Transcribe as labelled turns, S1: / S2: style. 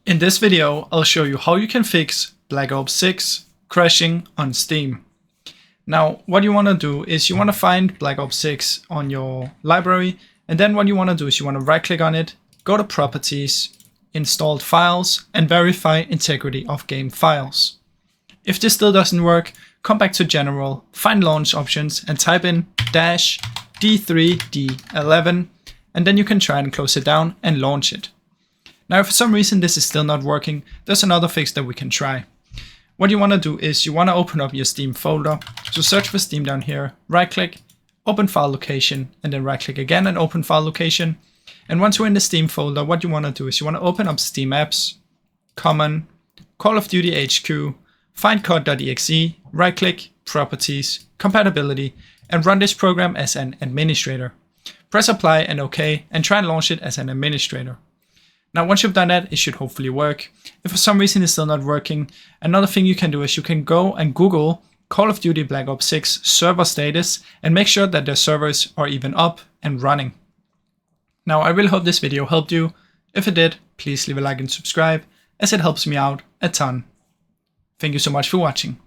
S1: In this video, I'll show you how you can fix Black Ops 6 crashing on Steam. Now, what you want to do is you want to find Black Ops 6 on your library, and then what you want to do is you want to right click on it, go to Properties, Installed Files, and verify integrity of game files. If this still doesn't work, come back to General, find Launch Options, and type in -D3D11, and then you can try and close it down and launch it. Now, if for some reason this is still not working, there's another fix that we can try. What you want to do is you want to open up your Steam folder. So search for Steam down here, right click, open file location, and then right click again and open file location. And once you're in the Steam folder, what you want to do is you want to open up Steam Apps, Common, Call of Duty HQ, find code.exe, right click, Properties, Compatibility, and run this program as an administrator. Press apply and OK, and try and launch it as an administrator. Now, once you've done that, it should hopefully work. If for some reason it's still not working, another thing you can do is you can go and Google Call of Duty Black Ops 6 server status and make sure that their servers are even up and running. Now, I really hope this video helped you. If it did, please leave a like and subscribe, as it helps me out a ton. Thank you so much for watching.